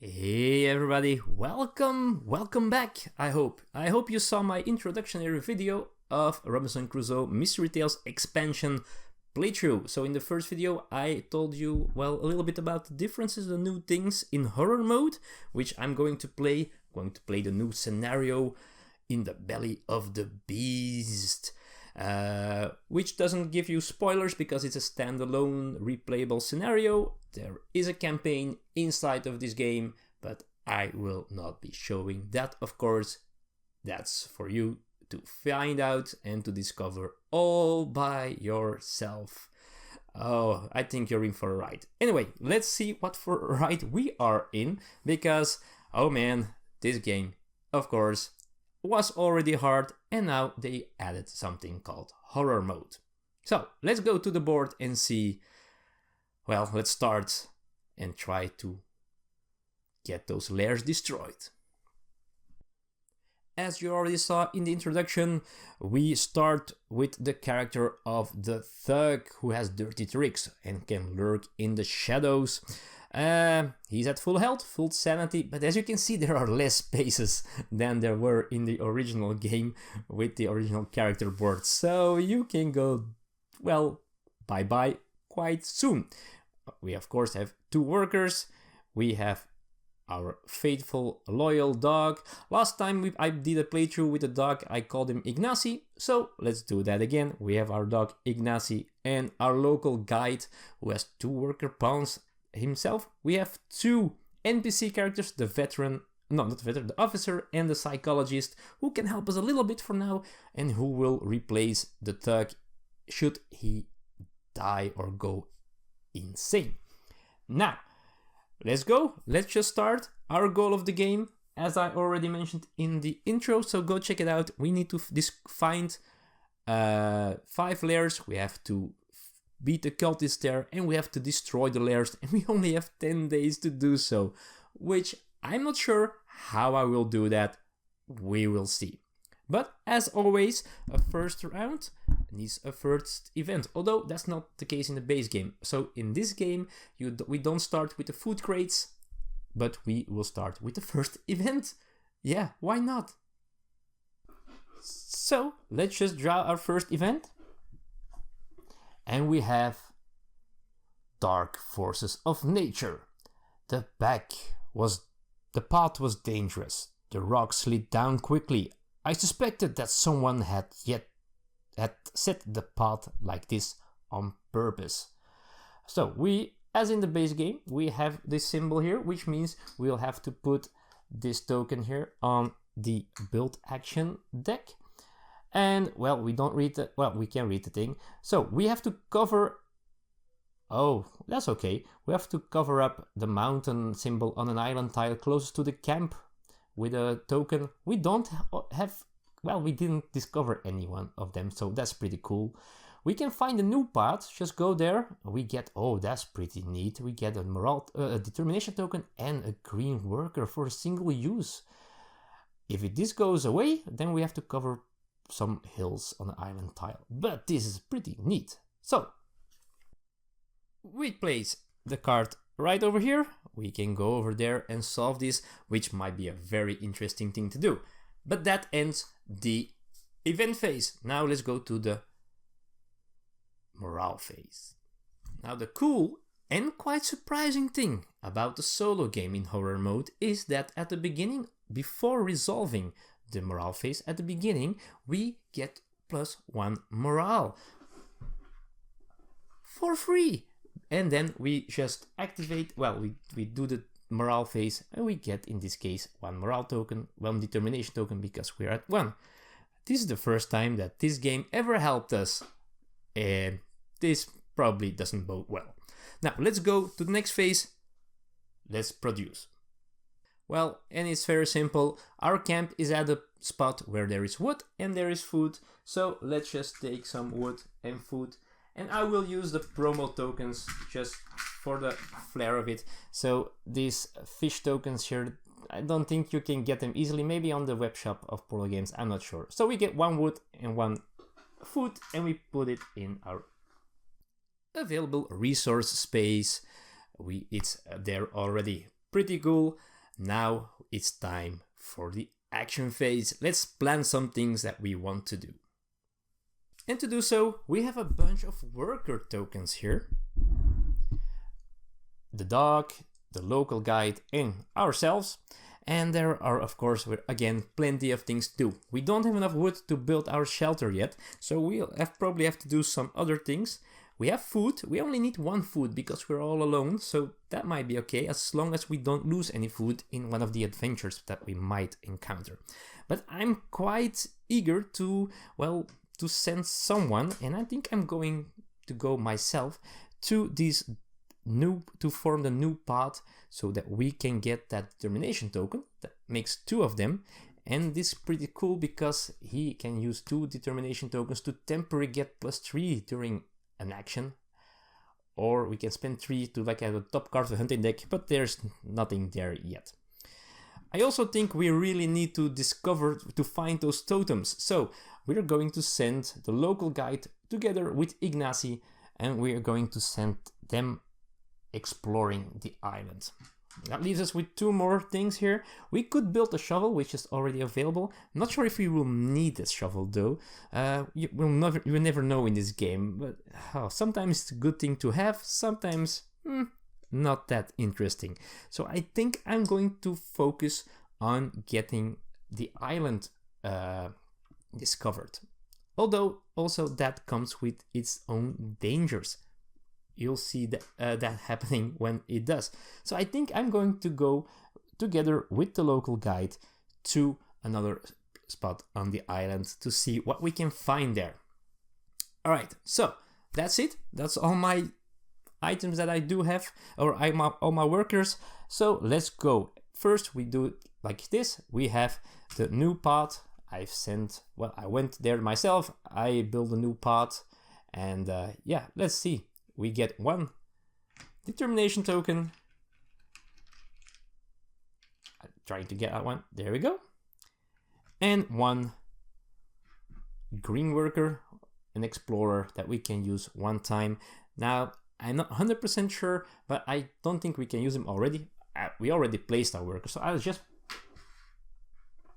Hey everybody, welcome back. I hope you saw my introductory video of Robinson Crusoe Mystery Tales expansion playthrough. So in the first video I told you, a little bit about the differences, the new things in horror mode, which I'm going to play the new scenario in the belly of the beast. Which doesn't give you spoilers because it's a standalone replayable scenario. There is a campaign inside of this game, but I will not be showing that, of course. That's for you to find out and to discover all by yourself. Oh, I think you're in for a ride. Anyway, let's see what for a ride we are in, because, oh man, this game, of course, was already hard, and now they added something called horror mode. So let's go to the board and see. Well, let's start and try to get those lairs destroyed. As you already saw in the introduction, we start with the character of the thug who has dirty tricks and can lurk in the shadows. He's at full health, full sanity, but as you can see there are less spaces than there were in the original game with the original character board. So you can go, bye-bye quite soon. We of course have two workers. We have our faithful, loyal dog. Last time I did a playthrough with a dog, I called him Ignacy. So let's do that again. We have our dog Ignacy and our local guide who has two worker pawns himself. We have two NPC characters, the officer and the psychologist, who can help us a little bit for now and who will replace the thug should he die or go insane. Now, let's go. Let's just start. Our goal of the game, as I already mentioned in the intro, so go check it out. We need to find 5 lairs. We have to beat the cultists there, and we have to destroy the lairs, and we only have 10 days to do so, which I'm not sure how I will do that. We will see. But as always, a first round needs a first event, although that's not the case in the base game. So in this game, we don't start with the food crates, but we will start with the first event. Yeah, why not? So let's just draw our first event. And we have dark forces of nature. The path was dangerous. The rock slid down quickly. I suspected that someone had set the path like this on purpose. So as in the base game, we have this symbol here, which means we'll have to put this token here on the build action deck. And, we don't read we can read the thing. So we have to cover, that's okay. We have to cover up the mountain symbol on an island tile closest to the camp with a token. We don't have, we didn't discover any one of them, so that's pretty cool. We can find a new path, just go there. We get, that's pretty neat. We get a determination token and a green worker for a single use. If this goes away, then we have to cover some hills on the island tile, but this is pretty neat. So we place the card right over here. We can go over there and solve this, which might be a very interesting thing to do. But that ends the event phase. Now let's go to the morale phase. Now the cool and quite surprising thing about the solo game in horror mode is that at the beginning, before resolving the morale phase, at the beginning we get +1 morale for free, and then we just activate, we do the morale phase and we get, in this case, 1 morale token, 1 determination token, because we're at 1. This is the first time that this game ever helped us, and this probably doesn't bode well. Now let's go to the next phase. Let's produce. And it's very simple. Our camp is at a spot where there is wood and there is food. So let's just take some wood and food. And I will use the promo tokens just for the flair of it. So these fish tokens here, I don't think you can get them easily. Maybe on the web shop of Portal Games, I'm not sure. So we get 1 wood and 1 food, and we put it in our available resource space. It's there already. Pretty cool. Now it's time for the action phase. Let's plan some things that we want to do. And to do so, we have a bunch of worker tokens here. The dog, the local guide, and ourselves. And there are, of course, again, plenty of things to do. We don't have enough wood to build our shelter yet, so we'll probably have to do some other things. We have food. We only need one food because we're all alone, so that might be okay as long as we don't lose any food in one of the adventures that we might encounter. But I'm quite eager to, well, to send someone, and I think I'm going to go myself to form the new path so that we can get that determination token. That makes 2 of them, and this is pretty cool because he can use 2 determination tokens to temporarily get +3 during an action, or we can spend 3 to like have a top card of the hunting deck, but there's nothing there yet. I also think we really need to find those totems, so we're going to send the local guide together with Ignacy, and we are going to send them exploring the island. That leaves us with 2 more things here. We could build a shovel, which is already available. I'm not sure if we will need this shovel though. You will never know in this game, but sometimes it's a good thing to have, sometimes not that interesting. So I think I'm going to focus on getting the island discovered. Although also that comes with its own dangers. You'll see that happening when it does. So I think I'm going to go together with the local guide to another spot on the island to see what we can find there. All right, so that's it. That's all my items that I do have, or all my workers. So let's go. First, we do it like this. We have the new path. I went there myself. I built a new path, and yeah, let's see. We get 1 determination token. I'm trying to get that one. There we go. And 1 green worker, an explorer that we can use 1 time. Now, I'm not 100% sure, but I don't think we can use him already. We already placed our worker, so I'll just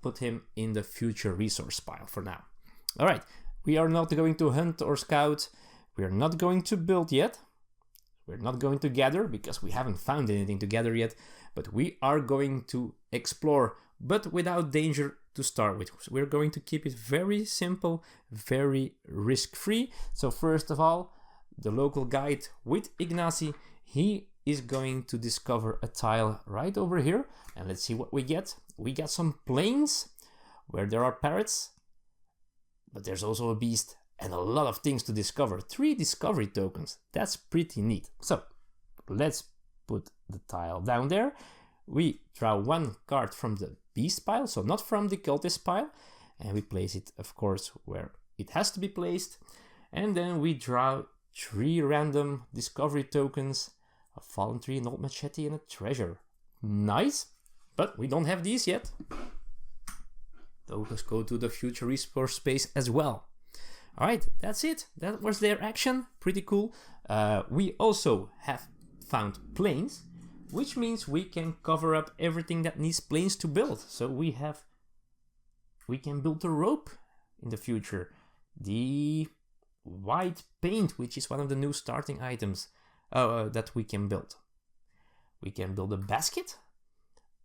put him in the future resource pile for now. All right, we are not going to hunt or scout. We're not going to build yet. We're not going to gather because we haven't found anything to gather yet. But we are going to explore, but without danger to start with. So we're going to keep it very simple, very risk-free. So first of all, the local guide with Ignacy, he is going to discover a tile right over here. And let's see what we get. We got some plains where there are parrots, but there's also a beast. And a lot of things to discover. 3 discovery tokens. That's pretty neat. So let's put the tile down there. We draw 1 card from the beast pile, so not from the cultist pile. And we place it, of course, where it has to be placed. And then we draw 3 random discovery tokens. A fallen tree, an old machete, and a treasure. Nice. But we don't have these yet. Those go to the future resource space as well. Alright, that's it. That was their action. Pretty cool. We also have found planes, which means we can cover up everything that needs planes to build. So we can build a rope in the future. The white paint, which is one of the new starting items that we can build. We can build a basket,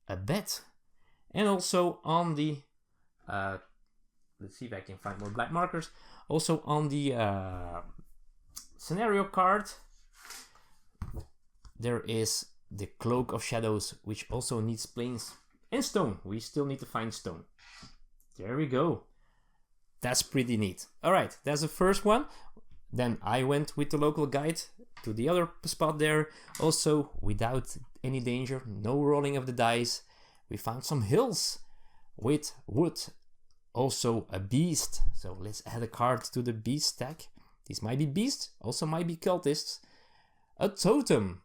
a bed, and also on the let's see if I can find more black markers. Also on the scenario card, there is the Cloak of Shadows, which also needs planes and stone. We still need to find stone. There we go. That's pretty neat. All right, that's the first one. Then I went with the local guide to the other spot there. Also, without any danger, no rolling of the dice. We found some hills with wood. Also a beast. So let's add a card to the beast stack. These might be beasts, also might be cultists. A totem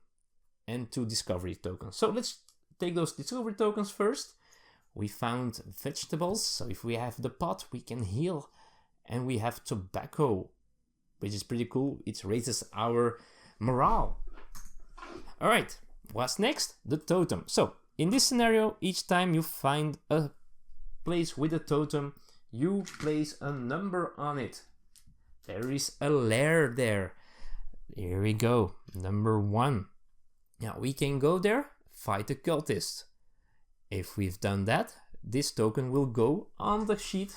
and 2 discovery tokens. So let's take those discovery tokens first. We found vegetables. So if we have the pot, we can heal. And we have tobacco, which is pretty cool. It raises our morale. All right, what's next? The totem. So In this scenario, each time you find a place with a totem, you place a number on it. There is a lair there. Here we go, number 1. Now we can go there, fight the cultist. If we've done that, this token will go on the sheet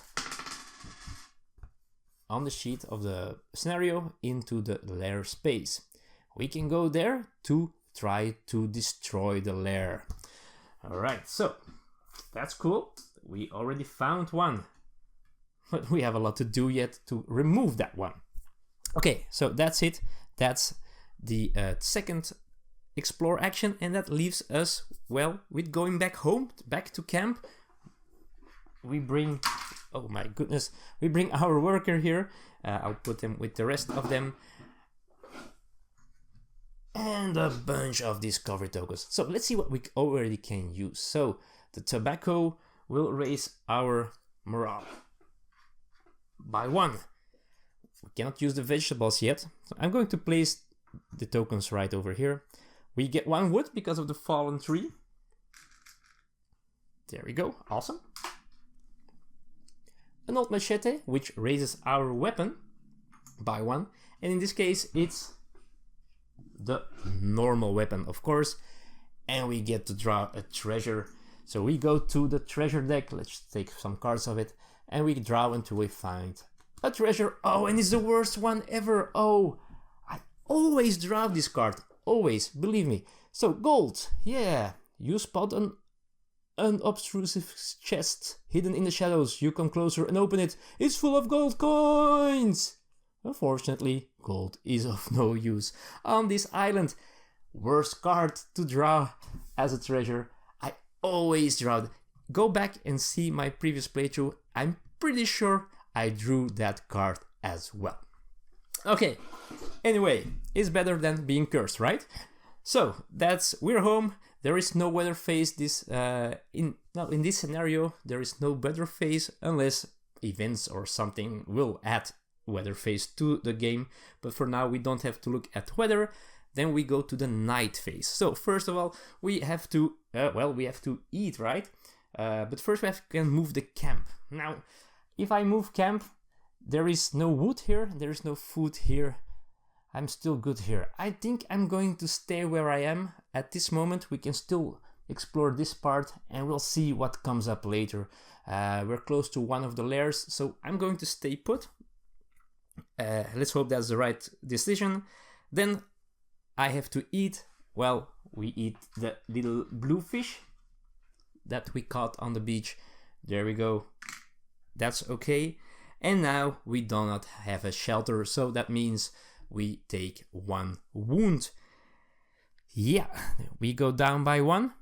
of the scenario into the lair space. We can go there to try to destroy the lair. Alright, so that's cool. We already found one, but we have a lot to do yet to remove that one. Okay, so that's it. That's the second explore action, and that leaves us, well, with going back home, back to camp. We bring, oh my goodness, we bring our worker here. I'll put him with the rest of them. And a bunch of discovery tokens. So let's see what we already can use. So the tobacco will raise our morale by 1. We cannot use the vegetables yet. So I'm going to place the tokens right over here. We get 1 wood because of the fallen tree. There we go, awesome. An old machete, which raises our weapon by 1. And in this case, it's the normal weapon, of course. And we get to draw a treasure. So we go to the treasure deck. Let's take some cards of it. And we draw until we find a treasure. Oh, and it's the worst one ever. Oh, I always draw this card. Always, believe me. So gold, yeah. You spot an unobtrusive chest hidden in the shadows. You come closer and open it. It's full of gold coins. Unfortunately, gold is of no use on this island. Worst card to draw as a treasure. I always draw. Go back and see my previous playthrough. I'm pretty sure I drew that card as well. Okay, anyway, it's better than being cursed, right? So we're home. There is no weather phase in this scenario. There is no weather phase unless events or something will add weather phase to the game. But for now, we don't have to look at weather. Then we go to the night phase. So first of all, we have to eat, right? But first we can move the camp. Now, if I move camp, there is no wood here. There is no food here. I'm still good here. I think I'm going to stay where I am. At this moment, we can still explore this part and we'll see what comes up later. We're close to one of the lairs, so I'm going to stay put. Let's hope that's the right decision. Then I have to eat. Well, we eat the little blue fish that we caught on the beach. There we go. That's okay. And now we do not have a shelter, so that means we take 1 wound. Yeah, we go down by 1.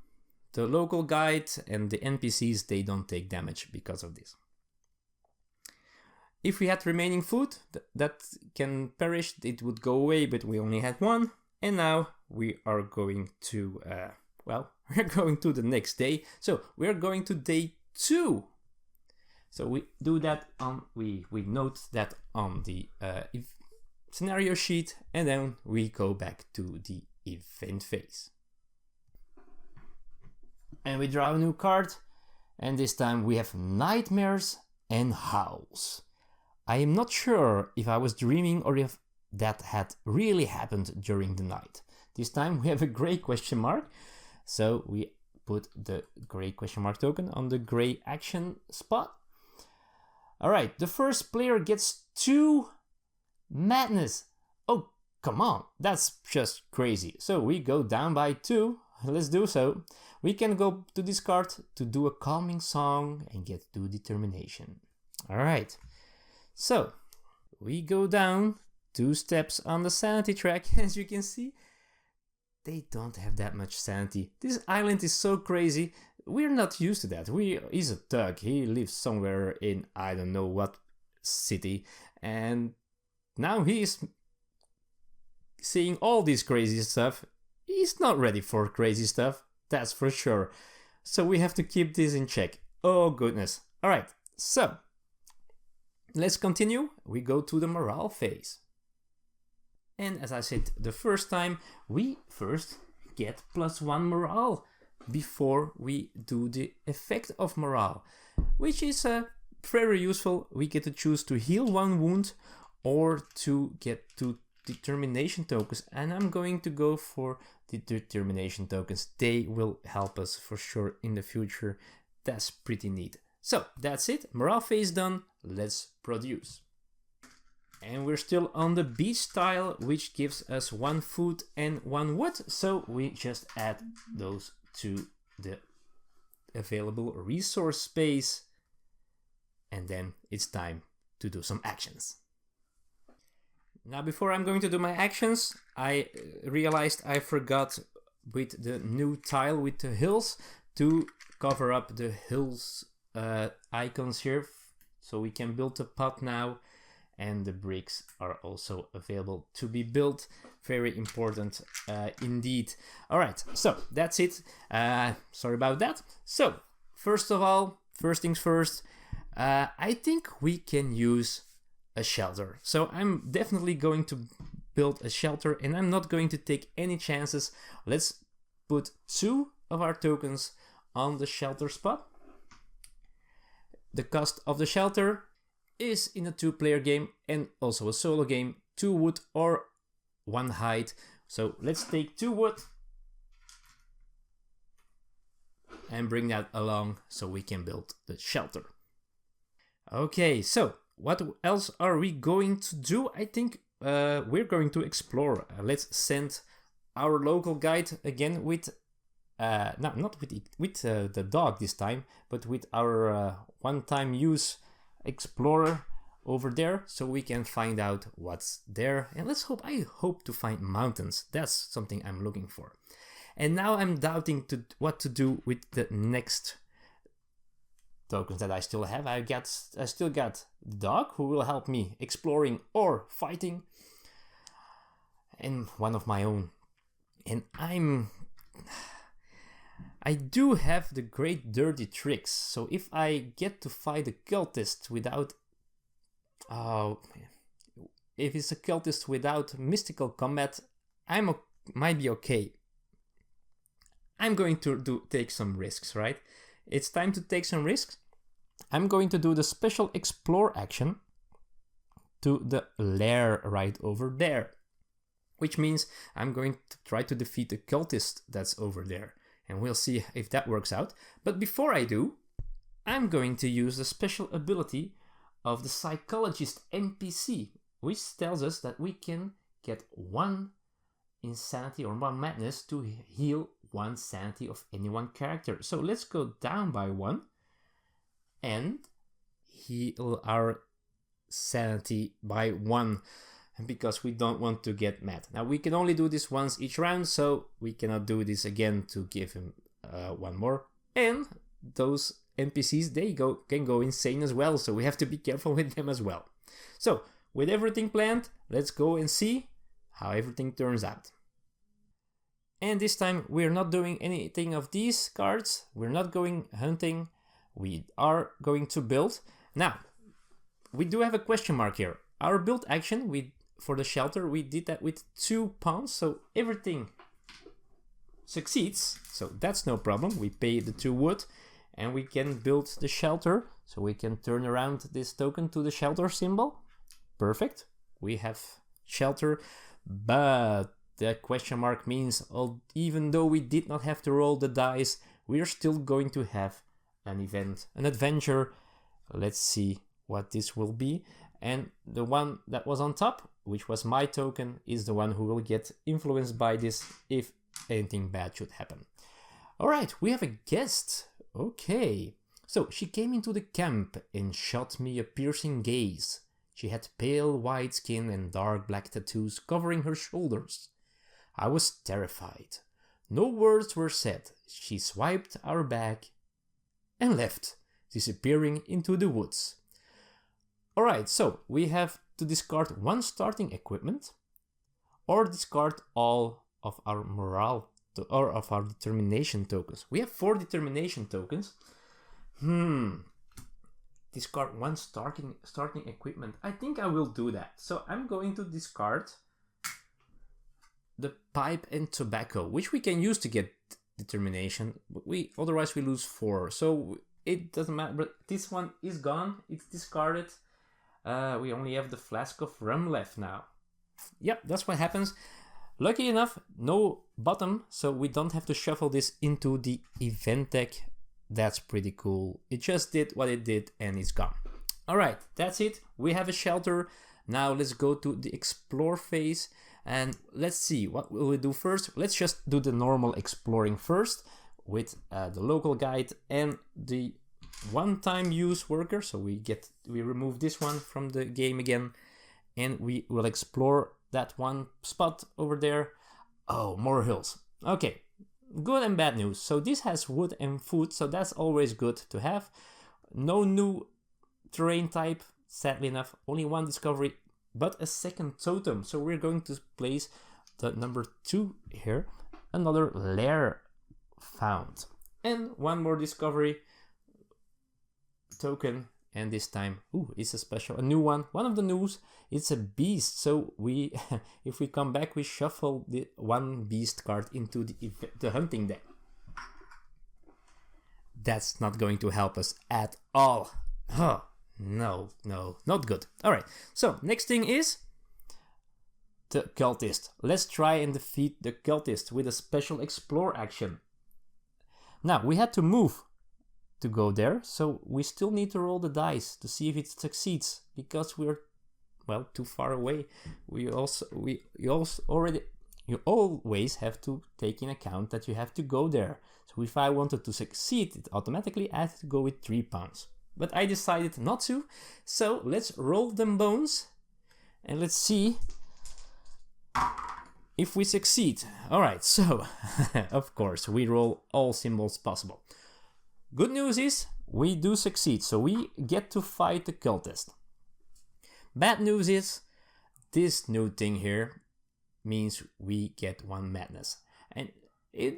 The local guide and the NPCs, they don't take damage because of this. If we had remaining food that can perish, it would go away, but we only had 1. And now we are going to, we're going to the next day. So we're going to day 2. So we do that we note that on the scenario sheet, and then we go back to the event phase. And we draw a new card, and this time we have nightmares and howls. I am not sure if I was dreaming or if that had really happened during the night. This time we have a gray question mark, so we put the gray question mark token on the gray action spot. Alright, the first player gets 2 madness. Oh, come on, that's just crazy. So we go down by 2. Let's do so. We can go to this card to do a calming song and get 2 determination. Alright, so we go down 2 steps on the sanity track. As you can see, they don't have that much sanity. This island is so crazy. We're not used to that. He's a thug. He lives somewhere in I don't know what city, and now he's seeing all this crazy stuff. He's not ready for crazy stuff, that's for sure. So we have to keep this in check. Oh goodness. Alright, so let's continue. We go to the morale phase. And as I said the first time, we first get +1 morale. before we do the effect of morale, which is very useful. We get to choose to heal 1 wound or to get 2 determination tokens, and I'm going to go for the determination tokens. They will help us for sure in the future. That's pretty neat. So that's it, morale phase done. Let's produce. And we're still on the beach tile, which gives us 1 food and 1 wood, so we just add those to the available resource space, and then it's time to do some actions. Now, before I'm going to do my actions, I realized I forgot with the new tile with the hills to cover up the hills icons here, so we can build a pot now, and the bricks are also available to be built. Very important indeed. All right, so that's it. Sorry about that. So first of all, first things first, I think we can use a shelter. So I'm definitely going to build a shelter, and I'm not going to take any chances. Let's put 2 of our tokens on the shelter spot. The cost of the shelter is, in a 2-player game and also a solo game, 2 wood or 1 hide. So let's take 2 wood and bring that along so we can build the shelter. Okay, so what else are we going to do? I think we're going to explore. Let's send our local guide again with not with the dog this time, but with our one-time use explorer over there, so we can find out what's there. And I hope to find mountains. That's something I'm looking for. And now I'm doubting what to do with the next tokens that I still have. I still got the dog, who will help me exploring or fighting, and 1 of my own. And I do have the great dirty tricks, so if I get to fight a cultist without if it's a cultist without mystical combat, might be okay. I'm going to take some risks, right? It's time to take some risks. I'm going to do the special explore action to the lair right over there, which means I'm going to try to defeat the cultist that's over there, and we'll see if that works out. But before I do, I'm going to use the special ability of the Psychologist MPC, which tells us that we can get 1 insanity or 1 madness to heal 1 sanity of any 1 character. So let's go down by 1 and heal our sanity by 1, because we don't want to get mad. Now we can only do this once each round, so we cannot do this again to give him 1 more. And those NPCs, can go insane as well, so we have to be careful with them as well. So with everything planned, let's go and see how everything turns out. And this time we're not doing anything of these cards. We're not going hunting. We are going to build. Now, we do have a question mark here. Our build action for the shelter, we did that with 2 pawns, so everything succeeds. So that's no problem. We pay the 2 wood and we can build the shelter. So we can turn around this token to the shelter symbol. Perfect. We have shelter, but the question mark means even though we did not have to roll the dice, we're still going to have an event, an adventure. Let's see what this will be. And the one that was on top, which was my token, is the one who will get influenced by this if anything bad should happen. All right, we have a guest. Okay. So she came into the camp and shot me a piercing gaze. She had pale white skin and dark black tattoos covering her shoulders. I was terrified. No words were said. She swiped our bag and left, disappearing into the woods. Alright, so we have to discard 1 starting equipment or discard all of our morale or of our determination tokens. We have 4 determination tokens. Discard 1 starting equipment. I think I will do that. So I'm going to discard the pipe and tobacco, which we can use to get determination. Otherwise we lose 4. So it doesn't matter. But this one is gone. It's discarded. We only have the flask of rum left now. Yep, that's what happens. Lucky enough, no bottom, so we don't have to shuffle this into the event deck. That's pretty cool. It just did what it did and it's gone. Alright, that's it. We have a shelter. Now let's go to the explore phase and let's see what will we do first. Let's just do the normal exploring first with the local guide and the one-time use worker. So we remove this one from the game again and we will explore that one spot over there. Oh, more hills. Okay, good and bad news. So this has wood and food, so that's always good to have. No new terrain type, sadly enough, only one discovery, but a second totem. So we're going to place the number 2 here, another lair found, and one more discovery token. And this time, it's a new one. One of the news, it's a beast. So if we come back, we shuffle the one beast card into the hunting deck. That's not going to help us at all. Oh, no, not good. All right, so next thing is the cultist. Let's try and defeat the cultist with a special explore action. Now, we had to move to go there, so we still need to roll the dice to see if it succeeds, because we're, well, too far away. You always have to take in account that you have to go there. So if I wanted to succeed, it automatically I had to go with 3 pounds. But I decided not to, so let's roll them bones and let's see if we succeed. Alright, so of course we roll all symbols possible. Good news is we do succeed, so we get to fight the cultist. Bad news is this new thing here means we get 1 madness, and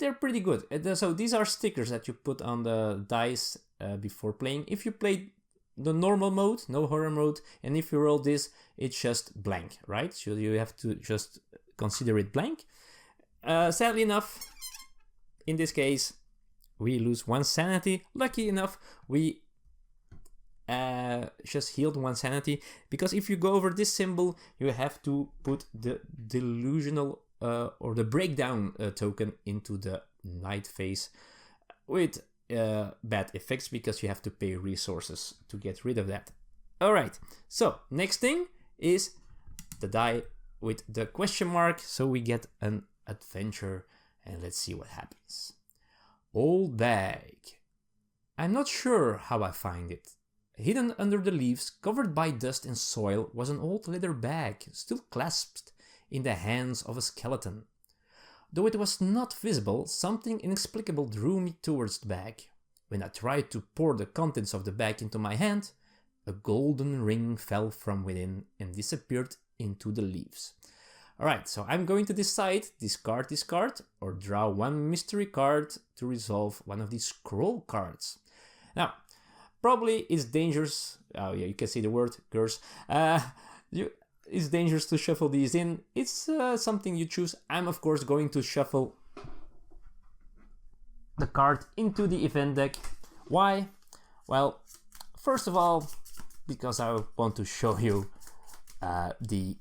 they're pretty good. So these are stickers that you put on the dice before playing. If you play the normal mode, no horror mode, and if you roll this, it's just blank, right? So you have to just consider it blank. Sadly enough, in this case, we lose 1 sanity. Lucky enough, we just healed 1 sanity, because if you go over this symbol, you have to put the delusional or the breakdown token into the night phase with bad effects, because you have to pay resources to get rid of that. Alright, so next thing is the die with the question mark, so we get an adventure, and let's see what happens. Old bag. I'm not sure how I find it. Hidden under the leaves, covered by dust and soil, was an old leather bag, still clasped in the hands of a skeleton. Though it was not visible, something inexplicable drew me towards the bag. When I tried to pour the contents of the bag into my hand, a golden ring fell from within and disappeared into the leaves. Alright, so I'm going to decide, discard this card, or draw 1 mystery card to resolve one of these scroll cards. Now, probably it's dangerous, oh yeah, you can see the word, curse, it's dangerous to shuffle these in. It's something you choose. I'm of course going to shuffle the card into the event deck. Why? Well, first of all, because I want to show you the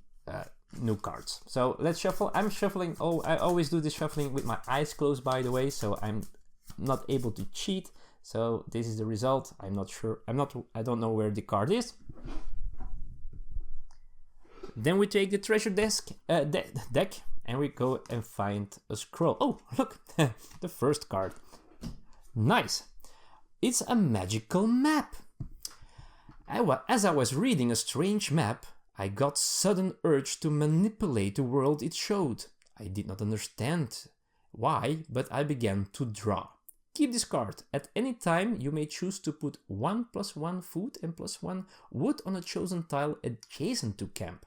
new cards. So let's shuffle. I'm shuffling. Oh, I always do this shuffling with my eyes closed, by the way, so I'm not able to cheat. So this is the result. I'm not sure. I don't know where the card is. Then we take the treasure deck and we go and find a scroll. Oh, look, the first card. Nice. It's a magical map. As I was reading a strange map, I got sudden urge to manipulate the world it showed. I did not understand why, but I began to draw. Keep this card. At any time, you may choose to put 1+1 food and +1 wood on a chosen tile adjacent to camp.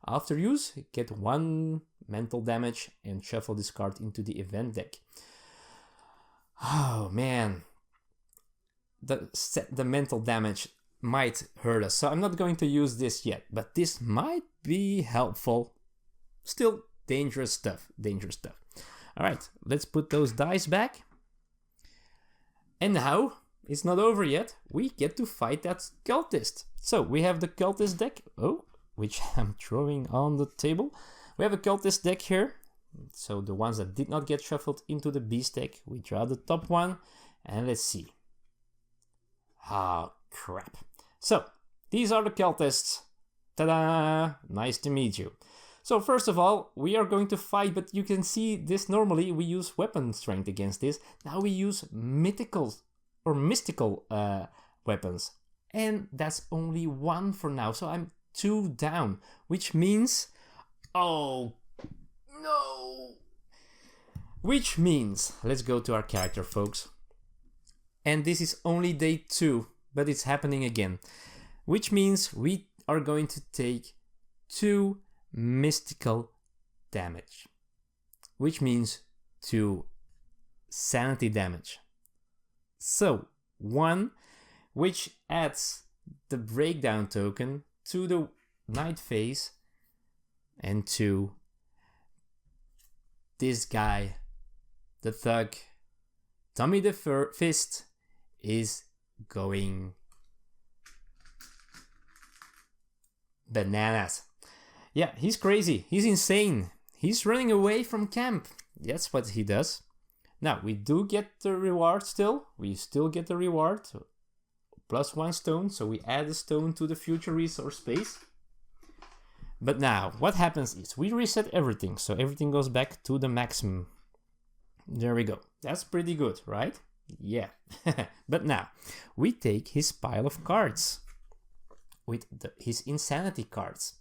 After use, get 1 mental damage and shuffle this card into the event deck. Oh man, the mental damage might hurt us, so I'm not going to use this yet, but this might be helpful. Still dangerous stuff, dangerous stuff. All right, let's put those dice back And now, it's not over yet, we get to fight that cultist. So, we have the cultist deck, which I'm throwing on the table. We have a cultist deck here. So, the ones that did not get shuffled into the beast deck, we draw the top one, and let's see. Oh, crap. So, these are the cultists. Ta-da! Nice to meet you. So first of all, we are going to fight, but you can see this normally we use weapon strength against this. Now we use mystical weapons. And that's only 1 for now, so I'm 2 down, which means... Oh, no! Which means, let's go to our character, folks. And this is only day 2, but it's happening again. Which means we are going to take 2 mystical damage, which means 2 sanity damage. So 1, which adds the breakdown token to the night phase, and 2, this guy, the thug, Tommy the Fist, is going bananas. Yeah, he's crazy. He's insane. He's running away from camp. That's what he does. Now, we do get the reward still. We still get the reward. +1 stone. So we add a stone to the future resource space. But now, what happens is we reset everything. So everything goes back to the maximum. There we go. That's pretty good, right? Yeah. But now, we take his pile of cards with his insanity cards.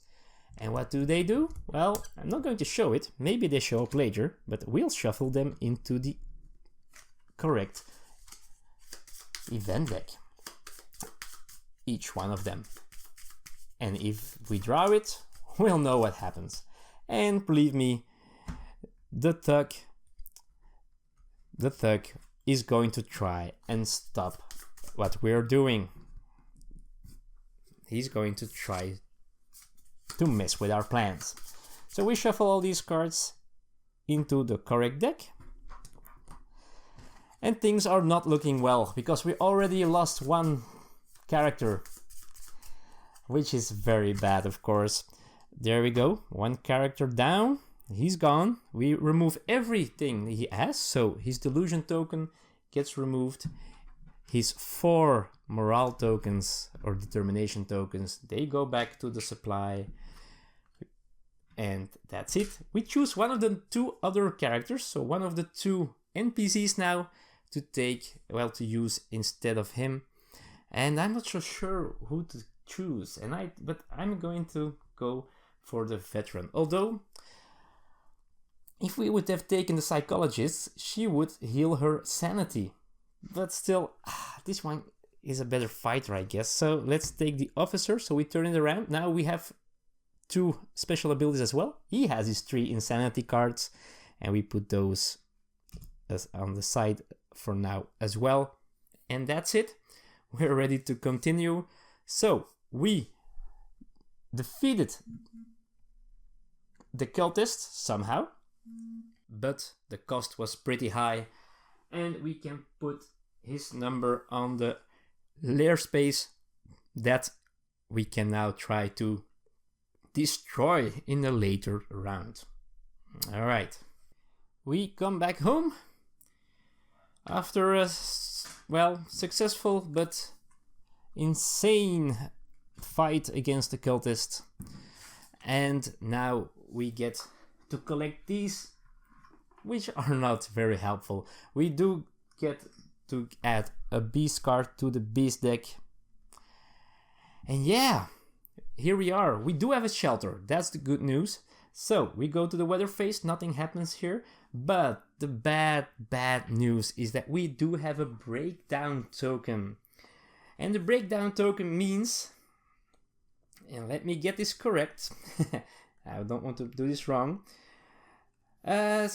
And what do? Well, I'm not going to show it. Maybe they show up later, but we'll shuffle them into the correct event deck. Each one of them. And if we draw it, we'll know what happens. And believe me, the thug is going to try and stop what we're doing. He's going to try to mess with our plans. So we shuffle all these cards into the correct deck. And things are not looking well, because we already lost 1 character, which is very bad, of course. There we go, 1 character down, he's gone. We remove everything he has, so his delusion token gets removed. His 4 morale tokens or determination tokens, they go back to the supply. And that's it. We choose one of the 2 other characters, so one of the 2 NPCs now to take, well, to use instead of him. And I'm not so sure who to choose, but I'm going to go for the veteran. Although, if we would have taken the psychologist, she would heal her sanity. But still, this one is a better fighter, I guess. So let's take the officer. So we turn it around. Now we have 2 special abilities as well. He has his 3 insanity cards, and we put those as on the side for now as well. And that's it. We're ready to continue. So we defeated the cultist somehow, but the cost was pretty high, and we can put his number on the lair space that we can now try to destroy in a later round. All right, we come back home after a successful but insane fight against the cultist, and now we get to collect these, which are not very helpful. We do get to add a beast card to the beast deck, and yeah, here we are. We do have a shelter. That's the good news. So we go to the weather phase. Nothing happens here. But the bad news is that we do have a breakdown token. And the breakdown token means, and let me get this correct. I don't want to do this wrong. Oh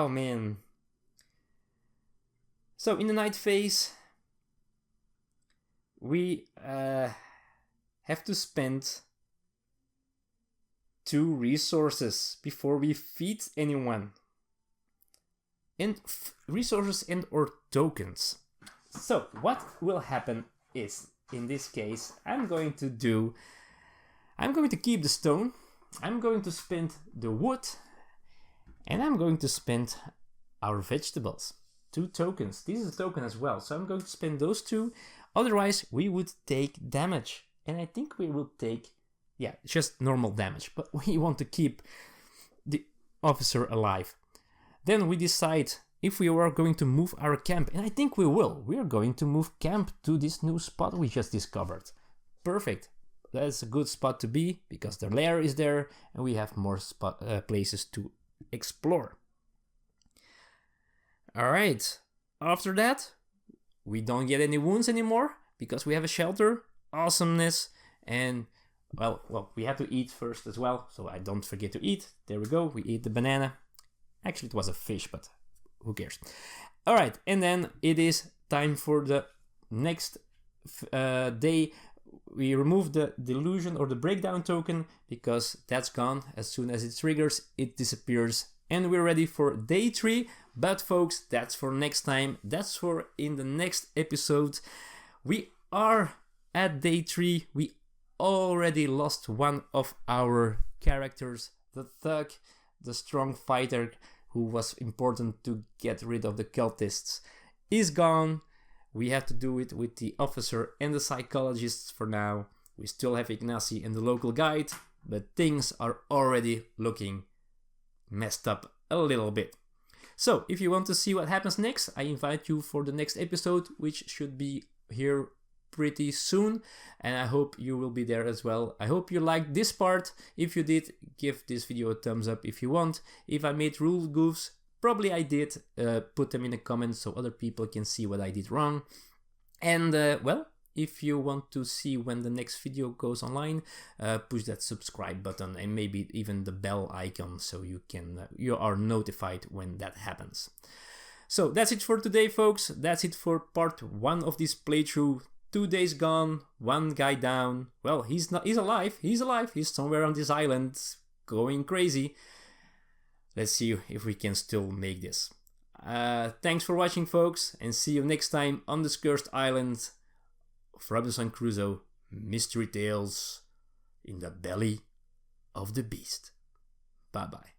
man. So in the night phase, we have to spend 2 resources before we feed anyone. and resources and or tokens. So what will happen is, in this case, I'm going to keep the stone, I'm going to spend the wood, and I'm going to spend our vegetables. 2 tokens. This is a token as well, so I'm going to spend those 2. Otherwise, we would take damage. And I think we will take, just normal damage. But we want to keep the officer alive. Then we decide if we are going to move our camp. And I think we will. We are going to move camp to this new spot we just discovered. Perfect. That's a good spot to be, because the lair is there and we have more places to explore. Alright, after that, we don't get any wounds anymore because we have a shelter. Awesomeness. And well, we have to eat first as well, so I don't forget to eat. There we go, we eat the banana. Actually, it was a fish, but who cares? Alright, and then it is time for the next day. We remove the delusion or the breakdown token because that's gone. As soon as it triggers, it disappears. And we're ready for day 3. But folks, that's for next time. That's for in the next episode. We are at day 3. We already lost one of our characters. The thug, the strong fighter who was important to get rid of the cultists, is gone. We have to do it with the officer and the psychologists for now. We still have Ignacy and the local guide, but things are already looking messed up a little bit. So, if you want to see what happens next, I invite you for the next episode, which should be here pretty soon, and I hope you will be there as well. I hope you liked this part. If you did, give this video a thumbs up if you want. If I made rule goofs, probably I did. Put them in the comments so other people can see what I did wrong. And well, if you want to see when the next video goes online, push that subscribe button and maybe even the bell icon so you are notified when that happens. So that's it for today, folks. That's it for part 1 of this playthrough. 2 days gone, 1 guy down. Well, he's alive. He's somewhere on this island going crazy. Let's see if we can still make this. Thanks for watching, folks, and see you next time on this cursed island of Robinson Crusoe Mystery Tales in the Belly of the Beast. Bye bye.